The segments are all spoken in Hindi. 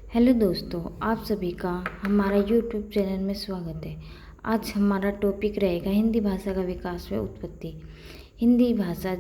हेलो दोस्तों, आप सभी का हमारा यूट्यूब चैनल में स्वागत है। आज हमारा टॉपिक रहेगा हिंदी भाषा का विकास व उत्पत्ति। हिंदी भाषा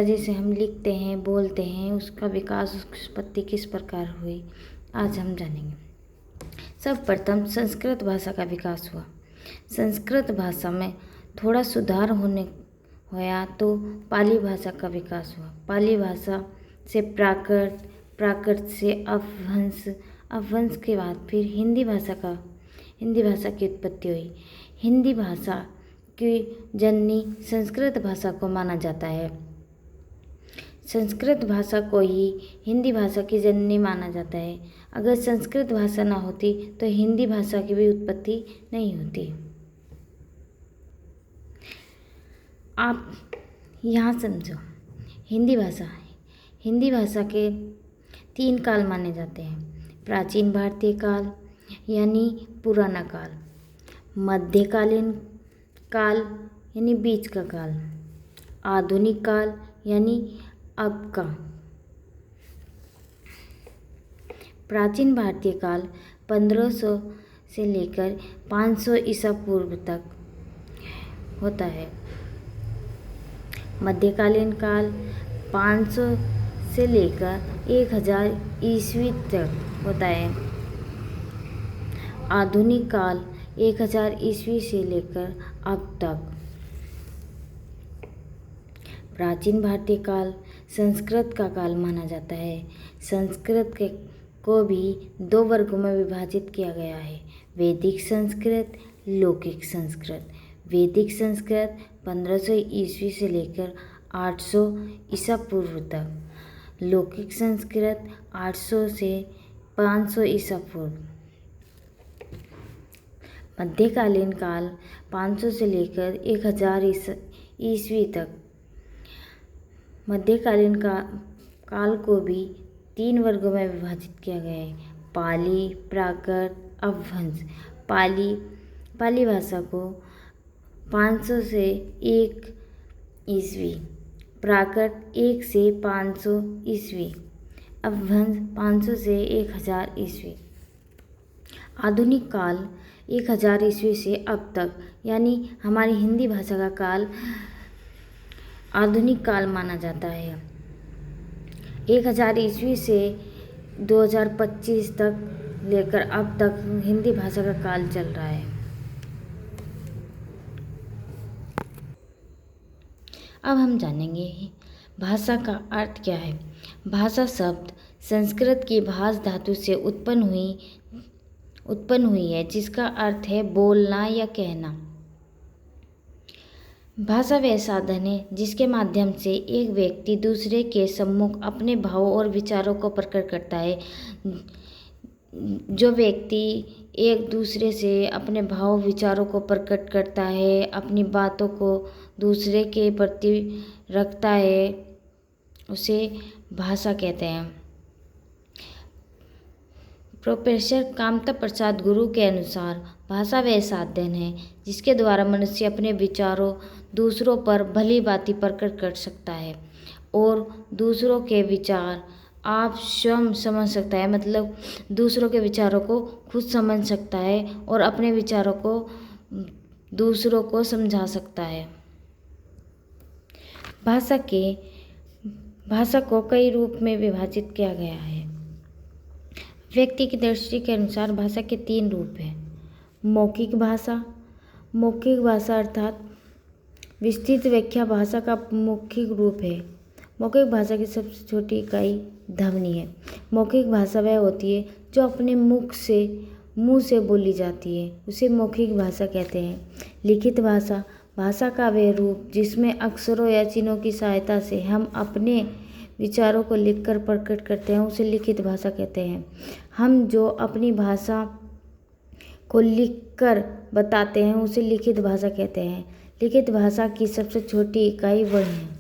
जिसे हम लिखते हैं, बोलते हैं, उसका विकास, उसकी उत्पत्ति किस प्रकार हुई, आज हम जानेंगे। सर्वप्रथम संस्कृत भाषा का विकास हुआ। संस्कृत भाषा में थोड़ा सुधार होया तो पाली भाषा का विकास हुआ। पाली भाषा से प्राकृत से अपभ्रंश के बाद फिर हिंदी भाषा की उत्पत्ति हुई। हिंदी भाषा की जननी संस्कृत भाषा को माना जाता है। संस्कृत भाषा को ही हिंदी भाषा की जननी माना जाता है। अगर संस्कृत भाषा ना होती तो हिंदी भाषा की भी उत्पत्ति नहीं होती। आप यहाँ समझो, हिंदी भाषा के 3 काल माने जाते हैं। प्राचीन भारतीय काल यानी पुराना काल, मध्यकालीन काल यानी बीच का काल, आधुनिक काल यानी अब का। प्राचीन भारतीय काल 1500 से लेकर 500 ईसा पूर्व तक होता है। मध्यकालीन काल 500 से लेकर 1000 ईस्वी तक होता है। आधुनिक काल 1000 ईस्वी से लेकर अब तक। प्राचीन भारतीय काल संस्कृत का काल माना जाता है। संस्कृत को भी 2 वर्गों में विभाजित किया गया है, वैदिक संस्कृत, लौकिक संस्कृत। वैदिक संस्कृत 1500 ईस्वी से लेकर 800 ईसा पूर्व तक, लौकिक संस्कृत 800 से 500 ईसा पूर्व। मध्यकालीन काल 500 से लेकर 1000 ईस्वी तक। मध्यकालीन काल को भी 3 वर्गों में विभाजित किया गया है, पाली, प्राकृत, अपभ्रंश। पाली भाषा को 500 से 1 ईस्वी, प्राकृत 1 से 500 ईस्वी, अपभ्रंश 500 से 1000 ईस्वी। आधुनिक काल 1000 ईस्वी से अब तक, यानी हमारी हिंदी भाषा का काल आधुनिक काल माना जाता है। 1000 ईस्वी से 2025 तक लेकर अब तक हिंदी भाषा का काल चल रहा है। अब हम जानेंगे भाषा का अर्थ क्या है। भाषा शब्द संस्कृत की भाष धातु से उत्पन्न हुई है, जिसका अर्थ है बोलना या कहना। भाषा वह साधन है जिसके माध्यम से एक व्यक्ति दूसरे के सम्मुख अपने भावों और विचारों को प्रकट करता है। जो व्यक्ति एक दूसरे से अपने भाव विचारों को प्रकट करता है, अपनी बातों को दूसरे के प्रति रखता है, उसे भाषा कहते हैं। प्रोफेसर कामता प्रसाद गुरु के अनुसार भाषा वह साधन है जिसके द्वारा मनुष्य अपने विचारों दूसरों पर भली भांति प्रकट कर सकता है और दूसरों के विचार आप स्वयं समझ सकता है, मतलब दूसरों के विचारों को खुद समझ सकता है और अपने विचारों को दूसरों को समझा सकता है। भाषा को कई रूप में विभाजित किया गया है। व्यक्ति की दृष्टि के अनुसार भाषा के 3 रूप हैं। मौखिक भाषा अर्थात विस्तृत व्याख्या भाषा का मौखिक रूप है। मौखिक भाषा की सबसे छोटी इकाई ध्वनि है। मौखिक भाषा वह होती है जो अपने मुंह से बोली जाती है, उसे मौखिक भाषा कहते हैं। लिखित भाषा का वह रूप जिसमें अक्षरों या चिन्हों की सहायता से हम अपने विचारों को लिखकर प्रकट करते हैं, उसे लिखित भाषा कहते हैं। हम जो अपनी भाषा को लिखकर बताते हैं, उसे लिखित भाषा कहते हैं। लिखित भाषा की सबसे छोटी इकाई वह है।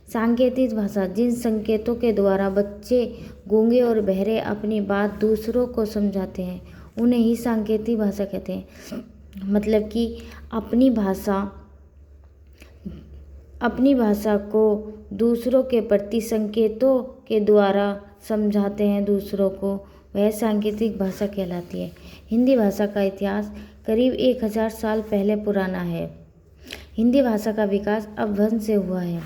सांकेतिक भाषा, जिन संकेतों के द्वारा बच्चे गूंगे और बहरे अपनी बात दूसरों को समझाते हैं, उन्हें ही सांकेतिक भाषा कहते हैं। मतलब कि अपनी भाषा को दूसरों के प्रति संकेतों के द्वारा समझाते हैं दूसरों को, वह सांकेतिक भाषा कहलाती है। हिंदी भाषा का इतिहास करीब 1000 साल पहले पुराना है। हिंदी भाषा का विकास अपभ्रंश से हुआ है।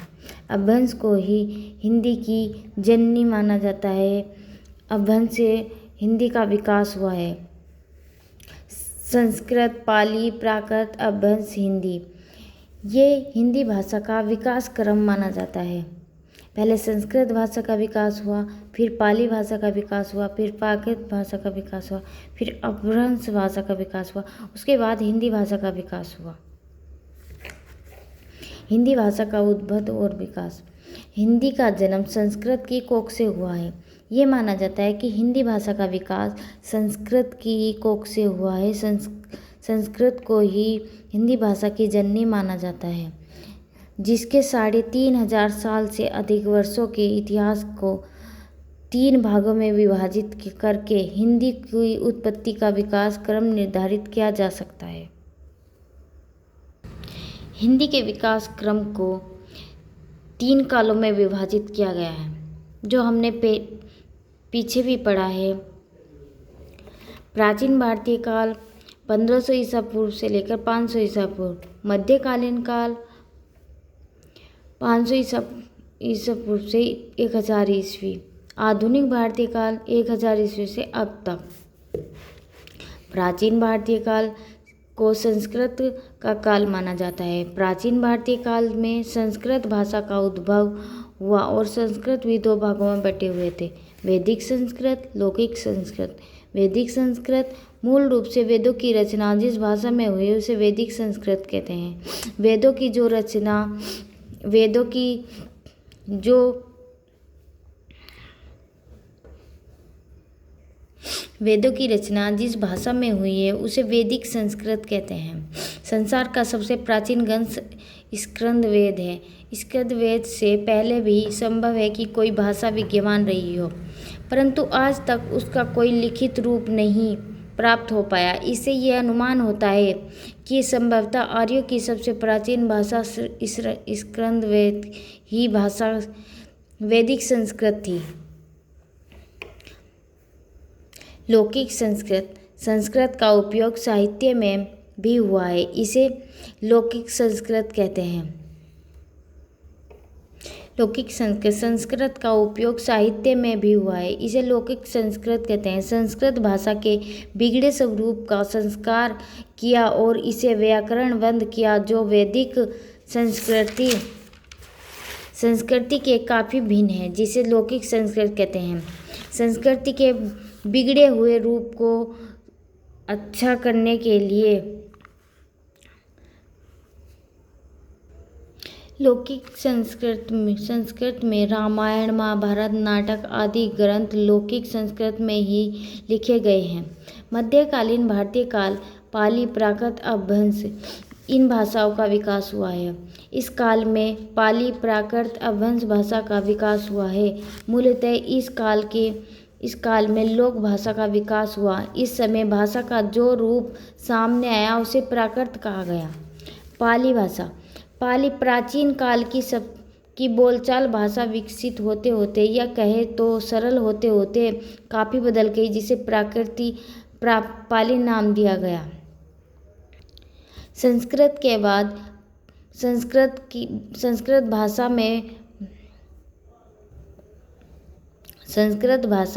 अपभ्रंश को ही हिंदी की जननी माना जाता है। अपभ्रंश से हिंदी का विकास हुआ है। संस्कृत, पाली, प्राकृत, अपभ्रंश, हिंदी, ये हिंदी भाषा का विकास क्रम माना जाता है। पहले संस्कृत भाषा का विकास हुआ, फिर पाली भाषा का विकास हुआ, फिर प्राकृत भाषा का विकास हुआ, फिर अपभ्रंश भाषा का विकास हुआ, उसके बाद हिंदी भाषा का विकास हुआ। हिंदी भाषा का उद्भव और विकास। हिंदी का जन्म संस्कृत की कोख से हुआ है। ये माना जाता है कि हिंदी भाषा का विकास संस्कृत की कोख से हुआ है। संस्कृत को ही हिंदी भाषा की जननी माना जाता है, जिसके 3500 साल से अधिक वर्षों के इतिहास को 3 भागों में विभाजित करके हिंदी की उत्पत्ति का विकास क्रम निर्धारित किया जा सकता है। हिंदी के विकास क्रम को 3 कालों में विभाजित किया गया है, जो हमने पीछे भी पढ़ा है। प्राचीन भारतीय काल 1500 ईसा पूर्व से लेकर 500 ईसा पूर्व, मध्यकालीन काल 500 ईसा पूर्व से 1000 ईस्वी, आधुनिक भारतीय काल 1000 ईस्वी से अब तक। प्राचीन भारतीय काल को संस्कृत का काल माना जाता है। प्राचीन भारतीय काल में संस्कृत भाषा का उद्भव हुआ और संस्कृत भी 2 भागों में बटे हुए थे, वैदिक संस्कृत, लौकिक संस्कृत। वैदिक संस्कृत मूल रूप से वेदों की रचना जिस भाषा में हुई उसे वैदिक संस्कृत कहते हैं। वेदों की रचना जिस भाषा में हुई है उसे वैदिक संस्कृत कहते हैं। संसार का सबसे प्राचीन ग्रंथ स्कंद वेद है। स्कंद वेद से पहले भी संभव है कि कोई भाषा विद्यमान रही हो, परंतु आज तक उसका कोई लिखित रूप नहीं प्राप्त हो पाया। इससे यह अनुमान होता है कि संभवतः आर्यों की सबसे प्राचीन भाषा स्कंद वेद ही भाषा वैदिक संस्कृत थी। लौकिक संस्कृत का उपयोग साहित्य में भी हुआ है, इसे लौकिक संस्कृत कहते हैं। लौकिक संस्कृत का उपयोग साहित्य में भी हुआ है, इसे लौकिक संस्कृत कहते हैं। संस्कृत भाषा के बिगड़े स्वरूप का संस्कार किया और इसे व्याकरणबद्ध किया, जो वैदिक संस्कृति के काफ़ी भिन्न है, जिसे लौकिक संस्कृत कहते हैं। संस्कृति के बिगड़े हुए रूप को अच्छा करने के लिए लौकिक संस्कृत में रामायण, महाभारत, नाटक आदि ग्रंथ लौकिक संस्कृत में ही लिखे गए हैं। मध्यकालीन भारतीय काल, पाली, प्राकृत, अपभ्रंश, इन भाषाओं का विकास हुआ है। इस काल में पाली, प्राकृत, अपभ्रंश भाषा का विकास हुआ है। मूलतः इस काल में लोक भाषा का विकास हुआ। इस समय भाषा का जो रूप सामने आया उसे प्राकृत कहा गया। पाली भाषा। पाली प्राचीन काल की बोलचाल भाषा विकसित होते होते या कहे तो सरल होते होते काफ़ी बदल गई, जिसे पाली नाम दिया गया। संस्कृत के बाद संस्कृत भाषा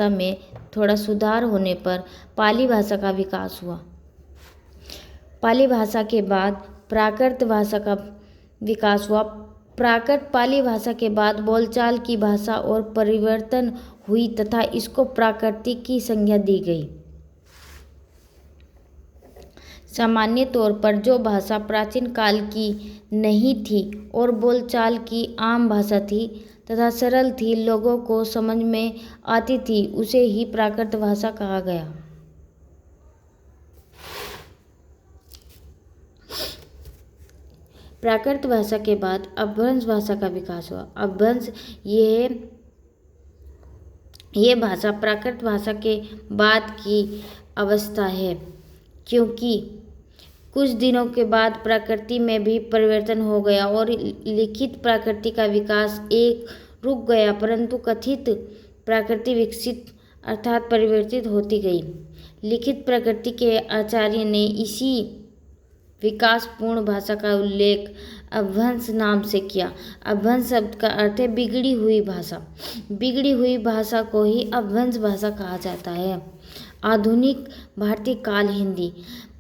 में थोड़ा सुधार होने पर पाली भाषा का विकास हुआ। पाली भाषा के बाद प्राकृत भाषा का विकास हुआ। प्राकृत पाली भाषा के बाद बोलचाल की भाषा और परिवर्तन हुई तथा इसको प्राकृतिक की संज्ञा दी गई। सामान्य तौर पर जो भाषा प्राचीन काल की नहीं थी और बोलचाल की आम भाषा थी तथा सरल थी, लोगों को समझ में आती थी, उसे ही प्राकृत भाषा कहा गया। प्राकृत भाषा के बाद अपभ्रंश भाषा का विकास हुआ। अपभ्रंश ये भाषा प्राकृत भाषा के बाद की अवस्था है, क्योंकि कुछ दिनों के बाद प्रकृति में भी परिवर्तन हो गया और लिखित प्रकृति का विकास रुक गया, परंतु कथित प्रकृति विकसित अर्थात परिवर्तित होती गई। लिखित प्रकृति के आचार्य ने इसी विकासपूर्ण भाषा का उल्लेख अपभ्रंश नाम से किया। अपभ्रंश शब्द का अर्थ है बिगड़ी हुई भाषा। बिगड़ी हुई भाषा को ही अपभ्रंश भाषा कहा जाता है। आधुनिक भारतीय काल हिंदी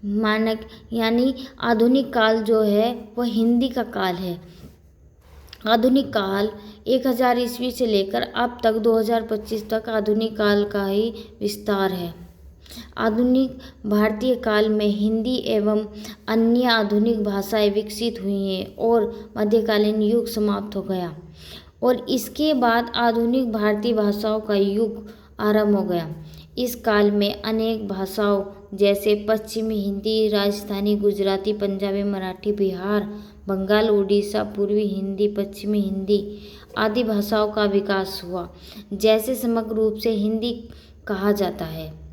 मानक यानी आधुनिक काल जो है वह हिंदी का काल है। आधुनिक काल 1000 ईस्वी से लेकर अब तक 2025 तक आधुनिक काल का ही विस्तार है। आधुनिक भारतीय काल में हिंदी एवं अन्य आधुनिक भाषाएं विकसित हुई हैं और मध्यकालीन युग समाप्त हो गया और इसके बाद आधुनिक भारतीय भाषाओं का युग आरंभ हो गया। इस काल में अनेक भाषाओं जैसे पश्चिमी हिंदी, राजस्थानी, गुजराती, पंजाबी, मराठी, बिहार, बंगाल, उड़ीसा, पूर्वी हिंदी, पश्चिमी हिंदी आदि भाषाओं का विकास हुआ, जैसे समग्र रूप से हिंदी कहा जाता है।